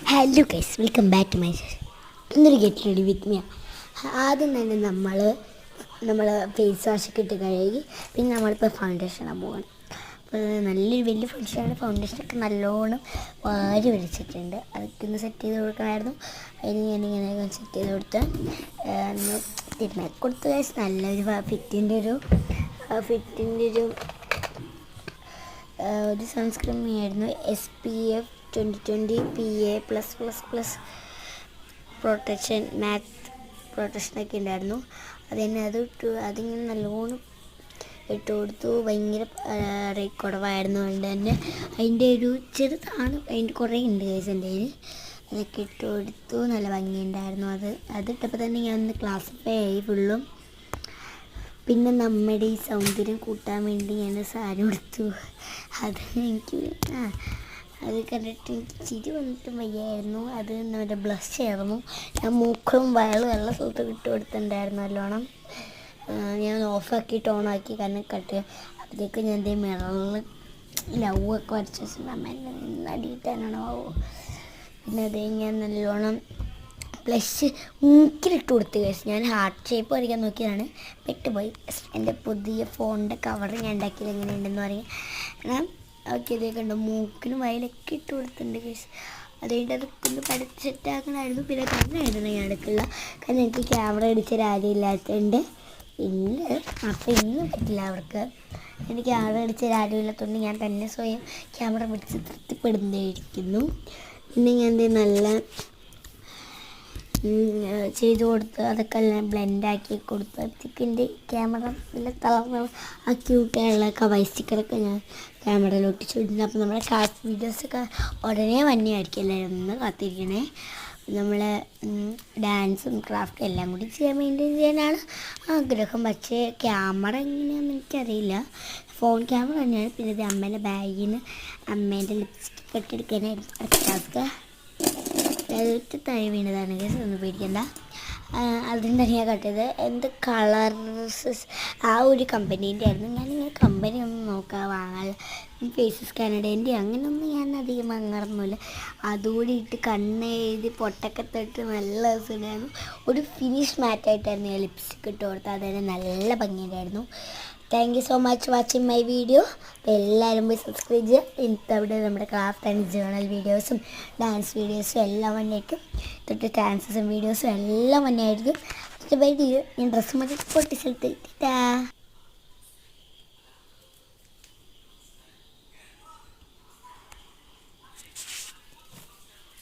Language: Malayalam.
Hello guys, welcome back to my ഇന്നൊരു ഗെറ്റ് റെഡി വിത്ത് മീ. ആദ്യം തന്നെ നമ്മൾ ഫേസ് വാഷൊക്കെ ഇട്ട് കഴുകി പിന്നെ നമ്മളിപ്പോൾ ഫൗണ്ടേഷൻ ഇടാൻ പോകണം. അപ്പോൾ നല്ലൊരു വലിയ ഫംഗ്ഷനാണ്. ഫൗണ്ടേഷനൊക്കെ നല്ലോണം വാരി വലിച്ചിട്ടുണ്ട്. അതൊക്കെ ഒന്ന് സെറ്റ് ചെയ്ത് കൊടുക്കണമായിരുന്നു. അതിന് ഞാനിങ്ങനെ സെറ്റ് ചെയ്ത് കൊടുത്ത് ഒന്ന് തിരുമാക്കി കൊടുത്ത് ഗൈസ്. നല്ലൊരു ഫിറ്റിൻ്റെ ഒരു സൺസ്ക്രീൻ ആയിരുന്നു. SPF 2020 PA+++ പ്രൊട്ടക്ഷൻ, മാറ്റ് പ്രൊട്ടക്ഷനൊക്കെ ഉണ്ടായിരുന്നു. അതിങ്ങനെ നല്ലോണം ഇട്ട് കൊടുത്തു. ഭയങ്കര റേറ്റ് കുറവായിരുന്നു. അതുകൊണ്ട് തന്നെ അതിൻ്റെ ഒരു ചെറുതാണ്, അതിൻ്റെ കുറേ ഉണ്ട് കേസ് എൻ്റെ കയ്യിൽ. അതൊക്കെ ഇട്ട് കൊടുത്തു. നല്ല ഭംഗിയുണ്ടായിരുന്നു. അതിട്ടപ്പോൾ തന്നെ ഞാൻ ഒന്ന് ക്ലാസിഫൈ ആയി ഫുള്ളും. പിന്നെ നമ്മുടെ ഈ സൗന്ദര്യം കൂട്ടാൻ വേണ്ടി ഞാൻ സാരി കൊടുത്തു. അത് കണ്ടിട്ട് എനിക്ക് ചിരി വന്നിട്ട് വയ്യായിരുന്നു. അത് നമ്മുടെ ബ്ലഷ് ആയിരുന്നു. ഞാൻ മൂക്കളും വയറും എല്ലാം സ്ഥലത്തും ഇട്ട് കൊടുത്തിട്ടുണ്ടായിരുന്നു നല്ലോണം. ഞാൻ ഓഫാക്കിയിട്ട് ഓണാക്കി കാരണം കട്ട്. അപ്പോഴത്തേക്ക് ഞാൻ എൻ്റെ മിററിൽ ലവ് ഒക്കെ വരച്ച് വെച്ചിട്ടുണ്ട്. അമ്മ എന്നെ നിന്ന് അടിയിട്ടാനാണോ. പിന്നെ അത് ഞാൻ നല്ലോണം ബ്ലഷ് മൂക്കിലിട്ട് കൊടുത്ത് കഴിച്ചു. ഞാൻ ഹാർട്ട് ഷേപ്പ് വരയ്ക്കാൻ നോക്കിയതാണ്, പെട്ടുപോയി. എൻ്റെ പുതിയ ഫോണിൻ്റെ കവർ ഞാൻ ഉണ്ടാക്കിയത് എങ്ങനെയുണ്ടെന്ന് പറയാം. കാരണം ഓക്കെ ഇതൊക്കെ ഉണ്ട്. മൂക്കിനും വയലൊക്കെ ഇട്ട് കൊടുത്തിട്ടുണ്ട് കേസ്. അതുകൊണ്ട് അതൊക്കെ ഒന്ന് പഠിച്ച് സെറ്റാക്കണമായിരുന്നു. പിന്നെ കണ്ണായിരുന്നു ഞാൻ എടുക്കില്ല, കാരണം എനിക്ക് ക്യാമറ അടിച്ച ആരും ഇല്ലാത്തതുകൊണ്ട് അപ്പം ഇന്നും പറ്റില്ല അവർക്ക്. എനിക്ക് ക്യാമറ അടിച്ച ആരും ഇല്ലാത്തതുകൊണ്ട് ഞാൻ തന്നെ സ്വയം ക്യാമറ പിടിച്ച് തൃപ്തിപ്പെടുന്നതായിരിക്കുന്നു. പിന്നെ ഞാൻ നല്ല ചെയ്ത് കൊടുത്ത് അതൊക്കെ എല്ലാം ബ്ലെൻഡാക്കി കൊടുത്തു. അപ്പോഴത്തേക്ക് എൻ്റെ ക്യാമറ നല്ല തളർന്ന് ആ ക്യൂട്ടായുള്ള വൈസ്റ്റിക്കറൊക്കെ ഞാൻ ക്യാമറയിൽ ഒട്ടിച്ചിട്ടുണ്ട്. അപ്പോൾ നമ്മുടെ ക്ലാസ് വീഡിയോസൊക്കെ ഉടനെ വന്നെയായിരിക്കും. എല്ലാവരും ഒന്ന് കാത്തിരിക്കണേ. നമ്മൾ ഡാൻസും ക്രാഫ്റ്റും എല്ലാം കൂടി മെയിൻറ്റെയിൻ ചെയ്യാനാണ് ആഗ്രഹം. പക്ഷേ ക്യാമറ എങ്ങനെയാണെന്ന് എനിക്കറിയില്ല. ഫോൺ ക്യാമറ തന്നെയാണ്. പിന്നെ ഇത് അമ്മേൻ്റെ ബാഗിൽ നിന്ന് അമ്മേൻ്റെ ലിപ്സ്റ്റിക്ക് ഒക്കെ എടുക്കാനായിരുന്നു അടുത്ത ടാസ്ക്. താഴെ വീണതാണ് കേസ്, ഒന്നും പേടിക്കണ്ട. അതിന് തന്നെയാണ് കട്ടത്. എന്ത് കളർസ് ആ ഒരു കമ്പനീൻ്റെ ആയിരുന്നു. ഞാനിങ്ങനെ കമ്പനി ഒന്നും വാങ്ങാൻ ഫേസസ് കാനഡേൻ്റെ അങ്ങനെയൊന്നും ഞാൻ അധികം വാങ്ങാറൊന്നുമില്ല. അതുകൂടി ഇട്ട് കണ്ണ് എഴുതി പൊട്ടൊക്കെ തൊട്ട് നല്ല രസമുണ്ടായിരുന്നു. ഒരു ഫിനിഷ് മാറ്റായിട്ടായിരുന്നു ഞാൻ ലിപ്സ്റ്റിക്ക് ഇട്ട് കൊടുത്തത്. അതുതന്നെ നല്ല ഭംഗിയുണ്ടായിരുന്നു. Thank you so much watching my video. അപ്പോൾ എല്ലാവരും പോയി സബ്സ്ക്രൈബ് ചെയ്യുക. എനിക്ക് അവിടെ നമ്മുടെ ക്രാഫ്റ്റ് ആൻഡ് ജേണൽ വീഡിയോസും ഡാൻസ് വീഡിയോസും എല്ലാം വന്നേക്കും. തൊട്ട് ഡാൻസസും വീഡിയോസും എല്ലാം വന്നെയായിരിക്കും. ഞാൻ ഡ്രസ്സ് മതി പൊട്ടി സ്ഥലത്ത്.